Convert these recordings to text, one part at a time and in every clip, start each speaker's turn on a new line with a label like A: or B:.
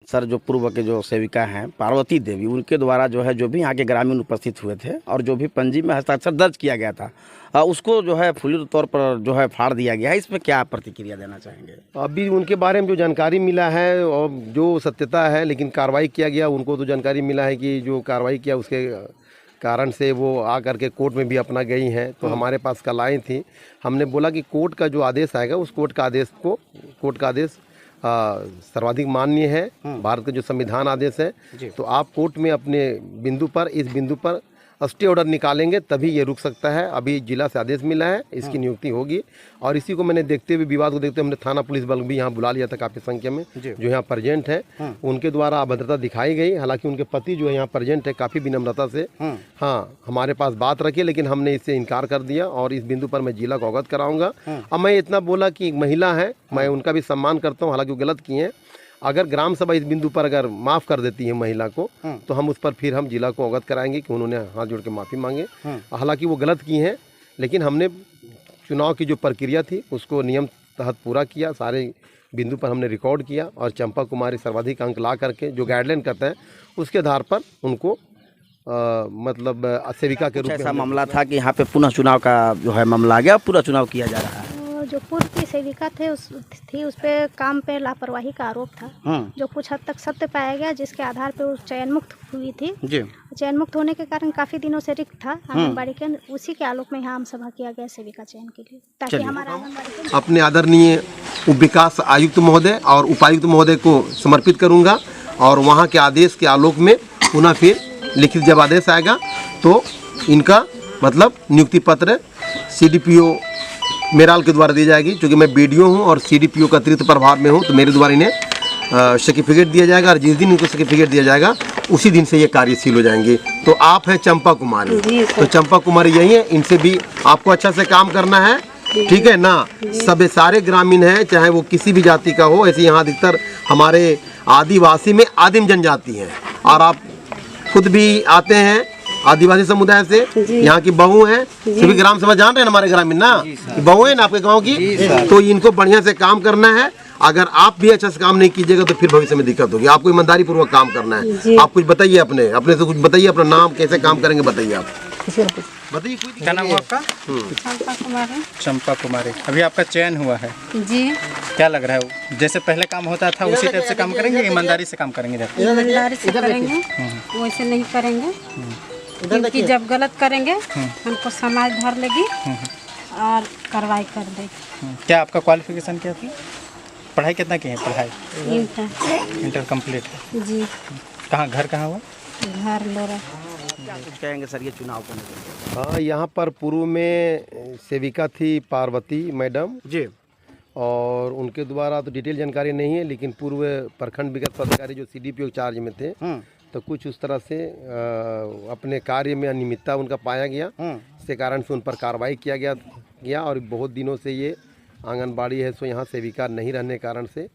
A: Sir जो पूर्व के जो सेविका हैं पार्वती देवी, उनके द्वारा जो है जो भी यहाँ के ग्रामीण उपस्थित हुए थे और जो भी पंजी में हस्ताक्षर दर्ज किया गया था उसको जो है फुली तौर पर जो है फाड़ दिया गया है। इसमें क्या प्रतिक्रिया देना चाहेंगे?
B: अभी उनके बारे में जो जानकारी मिला है और जो सत्यता है, लेकिन कार्रवाई किया गया, उनको तो जानकारी मिला है कि जो कार्रवाई किया उसके कारण से वो आ करके कोर्ट में भी अपना गई हैं। तो हमारे पास कल आई थी, हमने बोला कि कोर्ट का जो आदेश आएगा उस कोर्ट का आदेश सर्वाधिक मान्य है, भारत का जो संविधान आदेश है। तो आप कोर्ट में अपने इस बिंदु पर स्टे ऑर्डर निकालेंगे तभी ये रुक सकता है। अभी जिला से आदेश मिला है, इसकी नियुक्ति होगी। और इसी को मैंने देखते हुए, विवाद को देखते हुए, हमने थाना पुलिस बल भी यहाँ बुला लिया था काफ़ी संख्या में जो यहाँ प्रेजेंट है। उनके द्वारा अभद्रता दिखाई गई। हालांकि उनके पति जो है यहाँ प्रेजेंट है, काफ़ी विनम्रता से हमारे पास बात रखी, लेकिन हमने इससे इनकार कर दिया और इस बिंदु पर मैं जिला को अवगत कराऊंगा। अब मैं इतना बोला कि एक महिला है, मैं उनका भी सम्मान करता हूँ, हालांकि वो गलत किए हैं। अगर ग्राम सभा इस बिंदु पर अगर माफ़ कर देती है महिला को, तो हम उस पर फिर हम जिला को अवगत कराएंगे कि उन्होंने हाथ जोड़ के माफ़ी मांगे। हालांकि वो गलत की हैं, लेकिन हमने चुनाव की जो प्रक्रिया थी उसको नियम तहत पूरा किया। सारे बिंदु पर हमने रिकॉर्ड किया और चंपा कुमारी सर्वाधिक अंक ला करके जो गाइडलाइन करता है उसके आधार पर उनको मतलब सेविका के रूप में।
A: ऐसा मामला था कि यहाँ पे पुनः चुनाव का जो है मामला आ गया, पूरा चुनाव किया जा रहा है।
C: जो पूर्व की सेविका उस पे काम पे लापरवाही का आरोप था, जो कुछ हद तक सत्य पाया गया, जिसके आधार पे वो चयन मुक्त हुई थी। चयन मुक्त होने के कारण काफी दिनों से रिक्त था आंगनबाड़ी के, उसी के आलोक में यहाँ आम सभा किया गया सेविका चयन के लिए, ताकि हमारा आंगनबाड़ी
B: अपने आदरणीय उप विकास आयुक्त महोदय और उपायुक्त महोदय को समर्पित करूँगा और वहाँ के आदेश के आलोक में पुनः फिर लिखित जब आदेश आएगा तो इनका मतलब नियुक्ति पत्र CDPO मेराल के द्वारा दी जाएगी। क्योंकि मैं BDO हूँ और CDPO का अतिरिक्त प्रभार में हूँ, तो मेरे द्वारा इन्हें सर्टिफिकेट दिया जाएगा और जिस दिन इनको सर्टिफिकेट दिया जाएगा उसी दिन से ये कार्यशील हो जाएंगे। तो आप हैं चंपा कुमारी, तो चंपा कुमारी यही है, इनसे भी आपको अच्छा से काम करना है, ठीक है ना। सब सारे ग्रामीण हैं, चाहे वो किसी भी जाति का हो। ऐसे यहाँ अधिकतर हमारे आदिवासी में आदिम जनजाति हैं और आप खुद भी आते हैं आदिवासी समुदाय से, यहाँ की बहू हैं। सभी ग्राम सभा जान रहे हैं हमारे ग्रामीण ना, बहू है ना आपके गांव की। तो इनको बढ़िया से काम करना है। अगर आप भी अच्छा से काम नहीं कीजिएगा तो फिर भविष्य में दिक्कत होगी। आपको ईमानदारी पूर्वक काम करना है। आप कुछ बताइए, अपने से कुछ बताइए, अपना नाम, कैसे काम करेंगे बताइए आप। बताइए,
D: क्या नाम है आपका?
C: चंपा कुमारी।
D: चंपा कुमारी। अभी आपका चयन हुआ है
C: जी।
D: क्या लग रहा है, जैसे पहले काम होता था उसी टाइप से काम करेंगे, ईमानदारी से काम करेंगे?
C: ईमानदारी से करेंगे, वैसे नहीं करेंगे, क्योंकि जब गलत करेंगे हमको समाज धर लेगी और कार्रवाई कर देगी।
D: क्या आपका क्वालिफिकेशन क्या था? पढ़ाई कितना की है? पढ़ाई इंटर कंप्लीट है
C: जी।
D: कहाँ, घर कहाँ हुआ?
C: घर लोरा।
A: क्या कुछ कहेंगे सर ये चुनाव को लेकर?
B: हाँ, यहाँ पर पूर्व में सेविका थी पार्वती मैडम
A: जी,
B: और उनके द्वारा तो डिटेल जानकारी नहीं है, लेकिन पूर्व प्रखंड विकास अधिकारी जो CDPO चार्ज में थे, तो कुछ उस तरह से अपने कार्य में अनियमितता उनका पाया गया। इसके कारण से उन पर कार्रवाई किया गया और बहुत दिनों से ये आंगनबाड़ी है सो यहाँ सेविका नहीं रहने के कारण से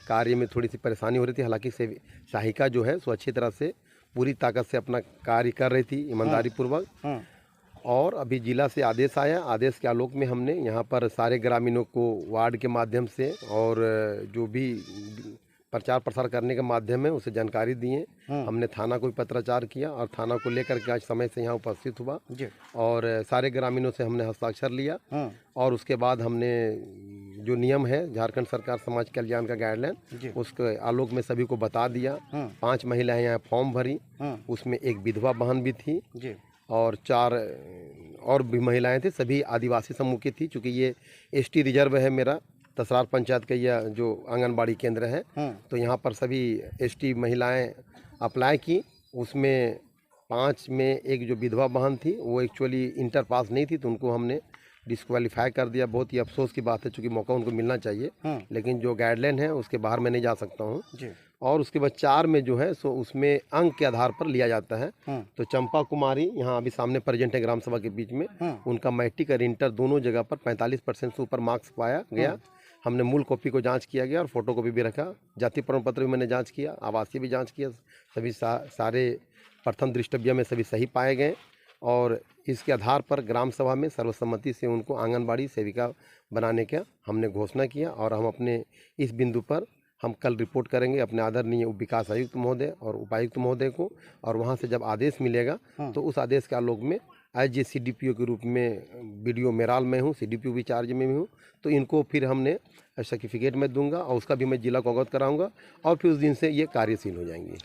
B: कार्य में थोड़ी सी परेशानी हो रही थी। हालांकि सहायिका जो है सो अच्छी तरह से पूरी ताकत से अपना कार्य कर रही थी ईमानदारी पूर्वक। और अभी जिला से आदेश आया, आदेश के आलोक में हमने यहाँ पर सारे ग्रामीणों को वार्ड के माध्यम से और जो भी प्रचार प्रसार करने के माध्यम में उसे जानकारी दिए। हमने थाना को भी पत्राचार किया और थाना को लेकर के आज समय से यहाँ उपस्थित हुआ और सारे ग्रामीणों से हमने हस्ताक्षर लिया और उसके बाद हमने जो नियम है झारखंड सरकार समाज कल्याण का गाइडलाइन, उसके आलोक में सभी को बता दिया। 5 महिलाएं यहाँ फॉर्म भरी, उसमें एक विधवा बहन भी थी और 4 और भी महिलाएं थी, सभी आदिवासी समूह की थी। चूँकि ये ST रिजर्व है मेरा तसरार पंचायत का यह जो आंगनबाड़ी केंद्र है, तो यहाँ पर सभी ST महिलाएं अप्लाई की। उसमें 5 में एक जो विधवा बहन थी वो एक्चुअली इंटर पास नहीं थी, तो उनको हमने डिस्क्वालीफाई कर दिया। बहुत ही अफसोस की बात है, चूँकि मौका उनको मिलना चाहिए, लेकिन जो गाइडलाइन है उसके बाहर मैं नहीं जा सकता हूँ। और उसके बाद 4 में जो है सो उसमें अंक के आधार पर लिया जाता है। तो चंपा कुमारी यहाँ अभी सामने प्रेजेंट है ग्राम सभा के बीच में, उनका मैट्रिक और इंटर दोनों जगह पर 45% से ऊपर मार्क्स पाया गया। हमने मूल कॉपी को जांच किया गया और फोटो कॉपी भी रखा। जाति प्रमाण पत्र भी मैंने जांच किया, आवासीय भी जांच किया, सभी सारे प्रथम दृष्टव्य में सभी सही पाए गए और इसके आधार पर ग्राम सभा में सर्वसम्मति से उनको आंगनबाड़ी सेविका बनाने का हमने घोषणा किया और हम अपने इस बिंदु पर हम कल रिपोर्ट करेंगे अपने आदरणीय उप विकास आयुक्त महोदय और उपायुक्त महोदय को, और वहाँ से जब आदेश मिलेगा तो उस आदेश के आलोक में एज ए CDPO के रूप में BDO मेराल में हूँ, CDPO भी चार्ज में भी हूँ, तो इनको फिर हमने सर्टिफिकेट में दूंगा और उसका भी मैं जिला को अवगत कराऊंगा और फिर उस दिन से ये कार्यशील हो जाएंगी।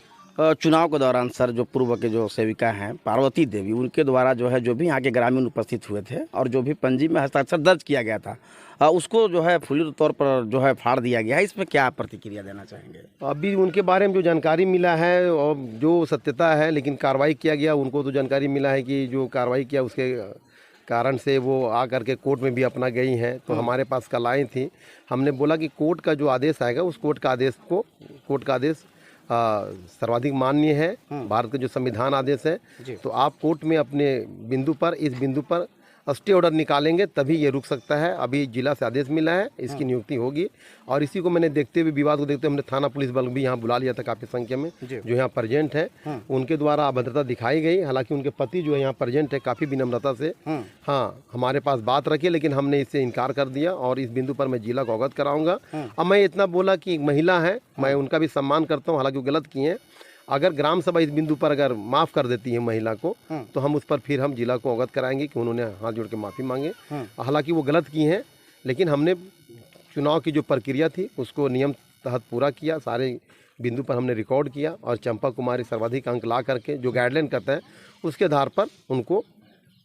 A: चुनाव के दौरान सर जो पूर्व के जो सेविका हैं पार्वती देवी, उनके द्वारा जो है जो भी यहाँ के ग्रामीण उपस्थित हुए थे और जो भी पंजी में हस्ताक्षर दर्ज किया गया था उसको जो है फुली तौर पर जो है फाड़ दिया गया है, इसमें क्या प्रतिक्रिया देना चाहेंगे?
B: अभी उनके बारे में जो जानकारी मिला है और जो सत्यता है, लेकिन कार्रवाई किया गया, उनको तो जानकारी मिला है कि जो कार्रवाई किया उसके कारण से वो आ करके कोर्ट में भी अपना गई हैं। तो हमारे पास कल आई थी, हमने बोला कि कोर्ट का जो आदेश आएगा उस कोर्ट का आदेश सर्वाधिक मान्य है, भारत का जो संविधान आदेश है, तो आप कोर्ट में अपने इस बिंदु पर स्टे ऑर्डर निकालेंगे तभी ये रुक सकता है। अभी जिला से आदेश मिला है, इसकी नियुक्ति होगी और इसी को मैंने देखते हुए, विवाद को देखते हुए हमने थाना पुलिस बल भी यहाँ बुला लिया था काफ़ी संख्या में जो यहाँ प्रेजेंट है। उनके द्वारा अभद्रता दिखाई गई, हालांकि उनके पति जो है यहाँ प्रेजेंट है काफ़ी विनम्रता से हमारे पास बात रखी, लेकिन हमने इससे इनकार कर दिया और इस बिंदु पर मैं जिला को अवगत कराऊंगा। अब मैं इतना बोला कि एक महिला है, मैं उनका भी सम्मान करता हूँ, हालांकि वो गलत किए हैं। अगर ग्राम सभा इस बिंदु पर अगर माफ़ कर देती है महिला को तो हम उस पर फिर हम जिला को अवगत कराएंगे कि उन्होंने हाथ जोड़ के माफ़ी मांगे। हालांकि वो गलत की हैं, लेकिन हमने चुनाव की जो प्रक्रिया थी उसको नियम तहत पूरा किया, सारे बिंदु पर हमने रिकॉर्ड किया और चंपा कुमारी सर्वाधिक अंक ला करके जो गाइडलाइन करता है उसके आधार पर उनको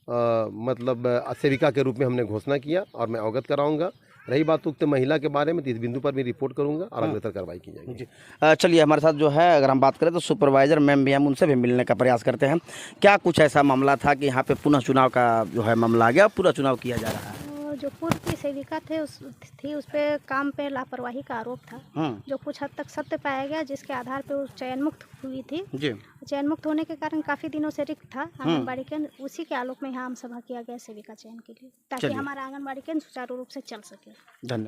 B: सेविका के रूप में हमने घोषणा किया और मैं अवगत कराऊंगा। रही बात उक्त महिला के बारे में तो इस बिंदु पर भी रिपोर्ट करूंगा और अग्रतर कार्रवाई की जाएगी।
A: चलिए, हमारे साथ जो है अगर हम बात करें तो सुपरवाइजर मैम भी, हम उनसे भी मिलने का प्रयास करते हैं। क्या कुछ ऐसा मामला था कि यहाँ पे पुनः चुनाव का जो है मामला आ गया, पूरा चुनाव किया जा रहा है?
C: जो पूर्व की सेविका उस पे काम पे लापरवाही का आरोप था, जो कुछ हद तक सत्य पाया गया, जिसके आधार पे वो चयन मुक्त हुई थी। चयन मुक्त होने के कारण काफी दिनों से रिक्त था आंगनबाड़ी केंद्र, उसी के आलोक में यहाँ आम सभा किया गया सेविका चयन के लिए, ताकि हमारा आंगनबाड़ी केंद्र सुचारू रूप से चल सके।
A: धन्यवाद।